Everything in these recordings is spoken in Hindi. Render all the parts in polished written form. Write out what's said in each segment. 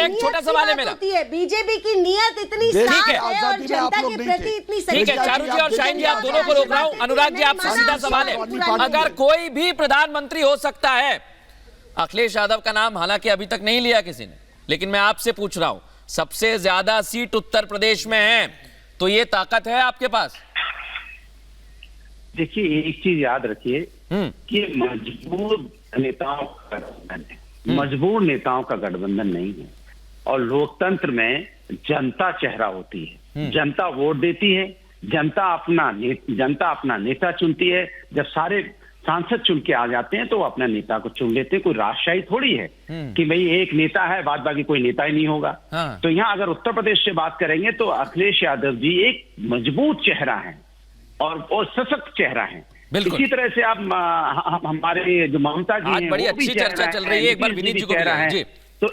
एक छोटा सवाल है मेरा। बीजेपी की नियत इतनी साफ है और जनता के प्रति इतनी सही। ठीक है, चारू जी और शाहीन जी, आप दोनों को रोक रहा हूं। अनुराग जी, आपसे सीधा सवाल है, अगर कोई भी प्रधानमंत्री हो सकता है, अखिलेश यादव का नाम हालांकि अभी तक नहीं लिया किसी ने, लेकिन मैं आपसे पूछ रहा हूं, सबसे ज्यादा सीट उत्तर प्रदेश में है, तो ये ताकत है आपके पास? देखिए, एक चीज याद रखिए कि मजबूर नेताओं का गठबंधन है, मजबूर नेताओं का गठबंधन नहीं है। और लोकतंत्र में जनता चेहरा होती है, जनता वोट देती है, जनता अपना नेता चुनती है। जब सारे सांसद चुन के आ जाते हैं तो वो अपना नेता को चुन लेते हैं। कोई राजशाही थोड़ी है कि भाई एक नेता है, बाद बाकी कोई नेता ही नहीं होगा। तो यहाँ अगर उत्तर प्रदेश से बात करेंगे तो अखिलेश यादव जी एक मजबूत चेहरा है और सशक्त चेहरा है। इसी तरह से आप हमारे जो ममता जी हैं, बड़ी अच्छी चर्चा चल रही है, एक बार विनीत जी को चेहरा है। तो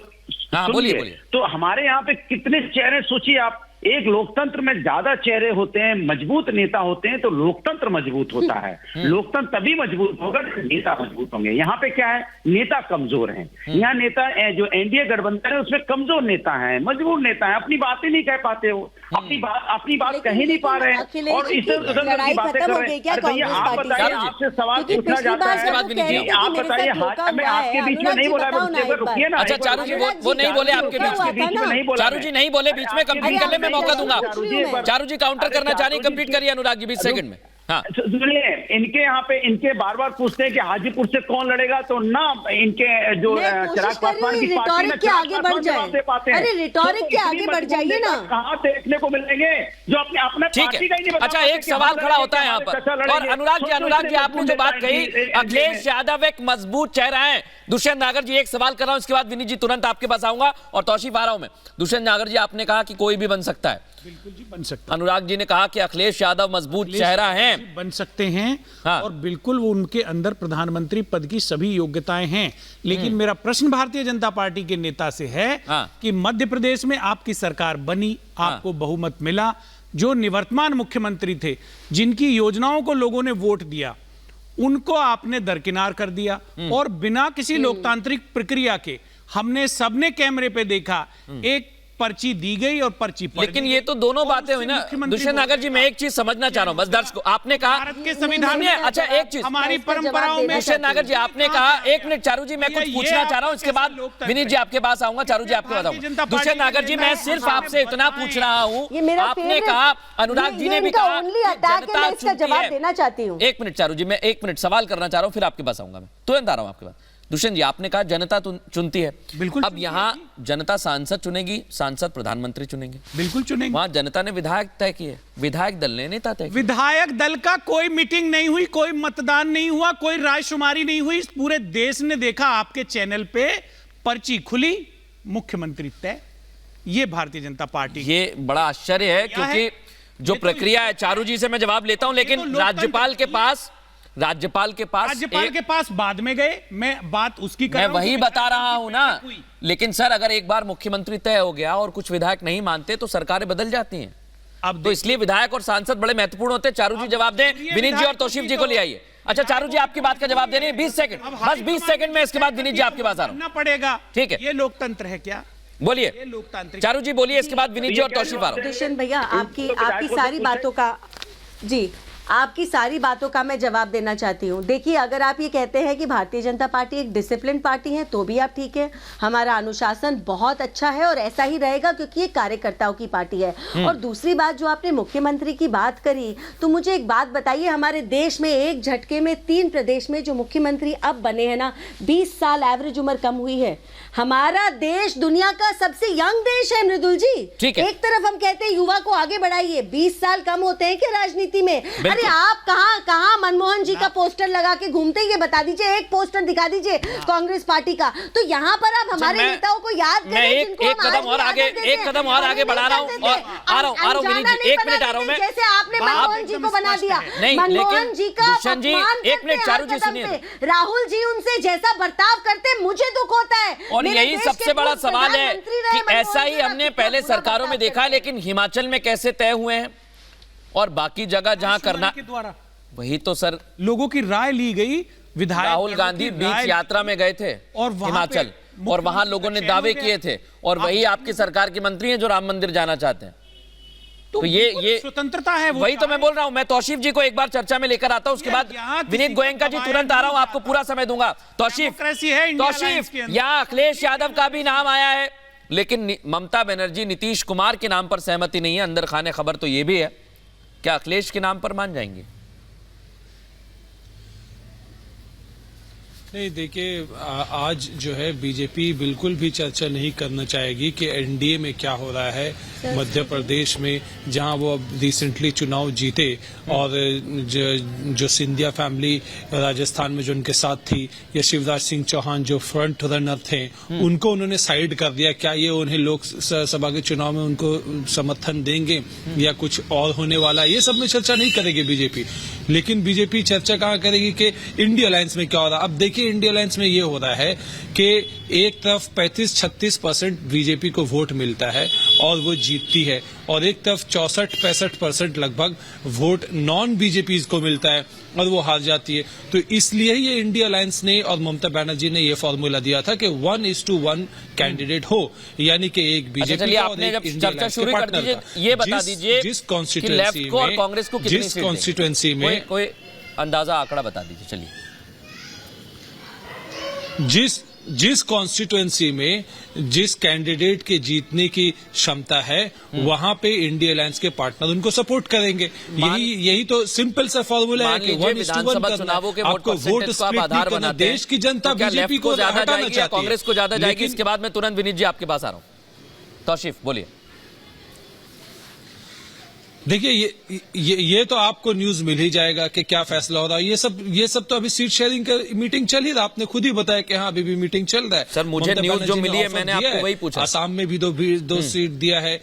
बोलिए। तो हमारे यहाँ पे कितने चेहरे सोचिए आप। एक लोकतंत्र में ज्यादा चेहरे होते हैं, मजबूत नेता होते हैं तो लोकतंत्र मजबूत होता है। लोकतंत्र तभी मजबूत होगा जब नेता मजबूत होंगे। यहाँ पे क्या है, नेता कमजोर हैं। यहाँ नेता जो एनडीए गठबंधन है उसमें कमजोर नेता है, मजबूर नेता है, अपनी बातें नहीं कह पाते हो, अपनी बात कह ही नहीं पा रहे हैं और इधर उधर की बातें कर रहे हैं। भैया आप बताइए, आपसे सवाल पूछा जाता है, आप बताइए। मैं आपके बीच में नहीं बोला, रुकिए ना। अच्छा चारू जी, वो नहीं बोले आपके बीच में नहीं बोला। चारू जी नहीं बोले, बीच में कंप्लीट करने में मौका दूंगा। चारू जी काउंटर करना चाह रही, कंप्लीट करिए अनुराग जी 20 सेकंड में। हाँ सुनिए, इनके यहाँ पे इनके बार बार पूछते हैं कि हाजीपुर से कौन लड़ेगा, तो ना इनके जो चिराग पासवान की पार्टी में आगे बढ़ जाए। अरे रिटॉरिक के आगे बढ़ जाइए ना। कहाँ देखने को मिलेंगे जो अपने ठीक है। अच्छा, एक सवाल खड़ा होता है यहाँ पर, और अनुराग जी आपने जो बात कही, अखिलेश यादव एक मजबूत चेहरा है। दुष्यंत नागर जी, एक सवाल कर रहा हूं, इसके बाद विनीत जी तुरंत आपके पास आऊंगा और तौसीफ आ रहा हूं मैं। दुष्यंत नागर जी, आपने कहा कि कोई भी बन सकता है। बिल्कुल जी, बन सकता है। अनुराग जी ने कहा कि अखिलेश यादव मजबूत चेहरा हैं, बन सकते हैं। हाँ। और बिल्कुल वो उनके अंदर प्रधानमंत्री पद की सभी योग्यताएं हैं। लेकिन मेरा प्रश्न भारतीय जनता पार्टी के नेता से है कि मध्य प्रदेश में आपकी सरकार बनी, आपको बहुमत मिला, जो निवर्तमान मुख्यमंत्री थे, जिनकी योजनाओं को लोगों ने वोट दिया, उनको आपने दरकिनार कर दिया और बिना किसी लोकतांत्रिक प्रक्रिया के हमने सबने कैमरे पे देखा, एक पर्ची दी गई और पर्ची पड़ लेकिन ये तो दोनों बातें हुई ना। दुष्यंत नागर जी, मैं एक चीज समझना चाह रहा हूं, बस दर्शकों, आपने कहा भारत के संविधान में, अच्छा एक चीज हमारी परंपराओं में, दुष्यंत नागर जी आपने कहा, एक मिनट चारू जी, मैं कुछ पूछना चाह रहा हूं, इसके बाद विनीत जी आपके पास आऊंगा, चारू जी आपके पास आऊंगा। दुष्यंत नागर जी, मैं सिर्फ आपसे इतना पूछ रहा हूं, आपने कहा, अनुराग जी ने भी कहा, जनता चुनती है। एक मिनट चारू जी, मैं एक मिनट सवाल करना चाह रहा हूं, फिर आपके पास आऊंगा, मैं तुरंत आ रहा हूं आपके पास। दुष्यंत जी, आपने कहा जनता चुनती है, बिल्कुल। अब यहाँ जनता सांसद चुनेगी, सांसद प्रधानमंत्री चुनेंगे, बिल्कुल चुनेंगे। वहां जनता ने विधायक तय किए, विधायक दल ने नेता तय किए। विधायक दल का कोई मीटिंग नहीं हुई, कोई मतदान नहीं हुआ, कोई रायशुमारी नहीं हुई। पूरे देश ने देखा, आपके चैनल पे पर्ची खुली, मुख्यमंत्री तय। ये भारतीय जनता पार्टी, ये बड़ा आश्चर्य है, क्योंकि जो प्रक्रिया है, चारू जी से मैं जवाब लेता हूं, लेकिन राज्यपाल के पास बाद में गए। मैं बात उसकी कर मैं रहा हूं, वही बता रहा हूं ना। लेकिन सर, अगर एक बार मुख्यमंत्री तय हो गया और कुछ विधायक नहीं मानते तो सरकारें बदल जाती हैं। अब तो इसलिए विधायक और सांसद बड़े महत्वपूर्ण होते हैं। चारू जी जवाब दें, विनीत जी और तौसीफ जी को ले आइए। अच्छा चारू जी, आपकी बात का जवाब दे रहे हैं, 20 सेकंड, बस 20 सेकंड में, इसके बाद विनीत जी आपके पास आ रहा हूं। पड़ेगा, ठीक है। ये लोकतंत्र है क्या? बोलिए चारू जी, बोलिए, इसके बाद विनीत जी और तौसीफ आ रहा हूं। दुष्यंत भैया, आपकी सारी बातों का आपकी सारी बातों का मैं जवाब देना चाहती हूँ। देखिए, अगर आप ये कहते हैं कि भारतीय जनता पार्टी एक डिसिप्लिन पार्टी है तो भी आप ठीक है, हमारा अनुशासन बहुत अच्छा है और ऐसा ही रहेगा क्योंकि ये कार्यकर्ताओं की पार्टी है। और दूसरी बात, जो आपने मुख्यमंत्री की बात करी, तो मुझे एक बात बताइए, हमारे देश में एक झटके में 3 प्रदेश में जो मुख्यमंत्री अब बने हैं ना, 20 साल एवरेज उम्र कम हुई है। हमारा देश दुनिया का सबसे यंग देश है मृदुल जी। एक तरफ हम कहते हैं युवा को आगे बढ़ाइए, 20 साल कम होते हैं क्या राजनीति में? अरे आप कहां मनमोहन जी का पोस्टर लगा के घूमते, ये बता दीजिए, एक पोस्टर दिखा दीजिए कांग्रेस पार्टी का। तो यहाँ पर आप हमारे नेताओं को याद करें, एक कदम और आगे बढ़ा रहा हूँ और आ रहा हूँ विनीत जी, 1 मिनट आ रहा हूँ मैं। जैसे आपने मनमोहन जी को बना दिया, मनमोहन जी का दुष्यंत जी, 1 मिनट, चारू जी सुनिए, राहुल जी उनसे जैसा बर्ताव करते मुझे दुख होता है। और यही सबसे बड़ा सवाल है कि ऐसा ही हमने पहले सरकारों में देखा है, लेकिन हिमाचल में कैसे तय हुए हैं और बाकी जगह जहां करना के द्वारा, वही तो सर लोगों की राय ली गई। विधायक राहुल गांधी बीच यात्रा में गए थे और हिमाचल, और वहां लोगों ने दावे किए थे, और वही आपकी सरकार के मंत्री हैं जो राम मंदिर जाना चाहते हैं। तो ये स्वतंत्रता है, वही तो मैं बोल रहा हूं। मैं तौसीफ जी को एक बार चर्चा में लेकर आता हूं, उसके बाद विनीत गोयनका जी तुरंत आ रहा हूं, आपको पूरा समय दूंगा। तौसीफ, यहाँ अखिलेश यादव का भी नाम आया है, लेकिन ममता बनर्जी नीतीश कुमार के नाम पर सहमति नहीं है। अंदर खाने खबर तो ये भी है, क्या अखिलेश के नाम पर मान जाएंगे? नहीं, देखिए आज जो है बीजेपी बिल्कुल भी चर्चा नहीं करना चाहेगी कि एनडीए में क्या हो रहा है मध्य प्रदेश में, जहां वो अब रिसेंटली चुनाव जीते, और जो सिंधिया फैमिली राजस्थान में जो उनके साथ थी, या शिवराज सिंह चौहान जो फ्रंट रनर थे, उनको उन्होंने साइड कर दिया। क्या ये उन्हें लोकसभा के चुनाव में उनको समर्थन देंगे या कुछ और होने वाला, ये सब में चर्चा नहीं करेगी बीजेपी। लेकिन बीजेपी चर्चा कहाँ करेगी कि इंडिया अलायंस में क्या हो रहा है। अब देखिए इंडिया अलायंस में ये हो रहा है कि एक तरफ 35-36% बीजेपी को वोट मिलता है और वो जीतती है, और एक तरफ 64-65% लगभग वोट नॉन बीजेपी को मिलता है और वो हार जाती है। तो इसलिए ये इंडिया अलायंस ने और ममता बनर्जी ने ये फॉर्मूला दिया था कि 1:1 कैंडिडेट हो, यानी कि एक बीजेपी का और एक इंडिया अलायंस के पार्टनर का। ये बता दीजिए जिस कॉन्स्टिट्यूएंसी में कांग्रेस को कितनी सीट कॉन्स्टिट्यूएंसी में कोई अंदाजा आंकड़ा बता दीजिए। चलिए, जिस कॉन्स्टिट्यूएंसी में जिस कैंडिडेट के जीतने की क्षमता है, वहां पे इंडिया अलायंस के पार्टनर उनको सपोर्ट करेंगे। यही तो सिंपल सा फॉर्मूला है कि 1:1 चुनावों के आपको वोट स्प्लिट आधार बनाना। देश की जनता बीजेपी को ज्यादा हटाना जाएगी, चाहती है, कांग्रेस को ज्यादा जाएगी। इसके बाद में तुरंत विनीत जी आपके पास आ रहा हूं। तौसीफ बोलिए। देखिए ये तो आपको न्यूज मिल ही जाएगा कि क्या फैसला हो रहा है। ये सब तो अभी सीट शेयरिंग का मीटिंग चल ही रहा। आपने खुद ही बताया कि हाँ अभी भी मीटिंग चल रहा है। सर मुझे न्यूज जो मिली है मैंने आपको वही पूछा। असम में भी दो सीट दिया है।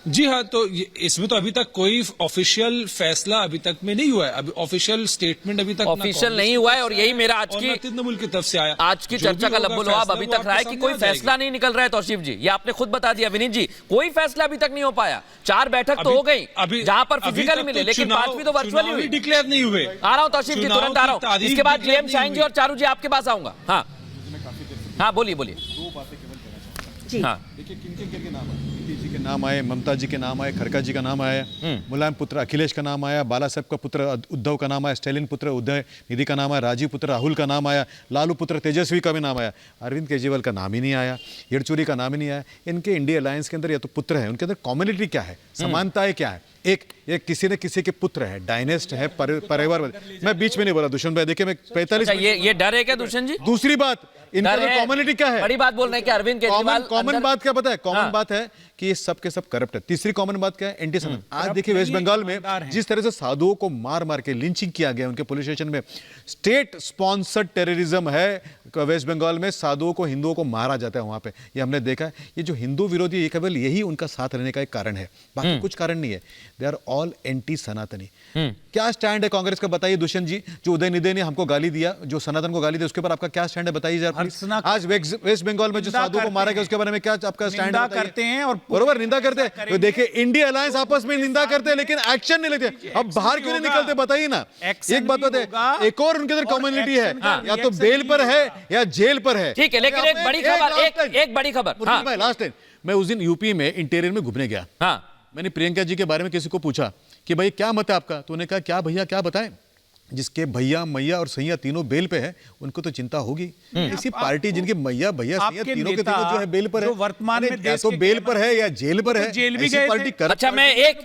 जी हाँ, तो इसमें तो अभी तक कोई ऑफिशियल फैसला अभी तक में नहीं हुआ है। अभी ऑफिशियल स्टेटमेंट अभी तक ऑफिशियल नहीं हुआ है, और यही मेरा आज की तृणमूल की तरफ से आया। आज की चर्चा का लब्बो-लुआब अभी तक रहा है कि कोई फैसला नहीं निकल रहा है। तौसीफ जी, ये आपने खुद बता दिया। विनीत जी, कोई फैसला अभी तक नहीं हो पाया। 4 बैठक तो हो गई जहां पर फिजिकली मिले, लेकिन 5वीं तो वर्चुअली हुई, डिक्लेयर नहीं हुए। आ रहा हूं तौसीफ जी, तुरंत आ रहा हूं। इसके बाद जेएम शाहीन जी और चारू जी आपके पास आऊंगा। हाँ बोलिए। 2 बातें केवल कहना चाहता हूं। हाँ, देखिए किन के नाम आए, नीतीश जी के नाम आए, ममता जी के नाम आए, खड़का जी का नाम आया, मुलायम पुत्र अखिलेश का नाम आया, बाला साहब का पुत्र उद्धव का नाम आया, स्टालिन पुत्र उदय निधि का नाम आया, राजीव पुत्र राहुल का नाम आया, लालू पुत्र तेजस्वी का भी नाम आया, अरविंद केजरीवाल का नाम ही नहीं आया, येडचूरी का नाम ही नहीं आया। इनके इंडिया अलायंस के अंदर या तो पुत्र है, उनके अंदर कॉम्युनिटी क्या है, समानताएं क्या है। एक किसी न किसी के पुत्र है, डायनेस्ट है, परिवार। मैं बीच में नहीं बोला दुष्यंत भाई, देखिए मैं 45 ये डर है क्या दुष्यंत जी? दूसरी बात, इनका कम्युनिटी क्या है? बड़ी बात बोल रहे हैं कि अरविंद केजरीवाल। कॉमन बात क्या पता है? कॉमन बात है कि ये सब के सब करप्ट है। तीसरी कॉमन बात क्या है? एंटी सनातन। आज देखिए वेस्ट बंगाल में जिस तरह से साधुओं को मार मार के लिंचिंग किया गया उनके पुलिस स्टेशन में, स्टेट स्पॉन्सर्ड टेररिज्म है। वेस्ट बंगाल में साधुओं को, हिंदुओं को मारा जाता है वहां पे, ये हमने देखा है। ये जो हिंदू विरोधी, ये केवल यही उनका साथ रहने का एक कारण है, बाकी कुछ कारण नहीं है। दे आर ऑल एंटी सनातनी। क्या स्टैंड है कांग्रेस का बताइए दुष्यंत जी? जो उदय निधि ने हमको गाली दिया, जो सनातन को गाली दिया, उसके ऊपर आपका क्या स्टैंड है बताइए जरा। आज वेस्ट बंगाल में जो साधुओं को मारा गया उसके बारे में क्या आपका स्टैंड है? करते हैं और बरोबर निंदा करते हैं। तो देखिए इंडिया अलायंस आपस में निंदा करते हैं लेकिन एक्शन नहीं लेते। अब बाहर क्यों नहीं निकलते बताइए ना। एक बात बताइए, एक और उनके अंदर कम्युनिटी है, या तो बेल पर है या जेल पर है। ठीक है, लेकिन एक बड़ी खबर, लास्ट टाइम मैं उस दिन यूपी में इंटीरियर में घूमने गया। मैंने प्रियंका जी के बारे में किसी को पूछा कि भाई क्या मत है आपका, तो उन्होंने कहा क्या भैया क्या बताएं, जिसके भैया मैया और सैया तीनों बेल पे है उनको तो चिंता होगी। ऐसी पार्टी जिनके मैया भैया सैया तीनों के तीनों जो है बेल पर है, वर्तमान में या तो बेल पर है या जेल पर है, जेल भी ऐसी गए पार्टी अच्छा, मैं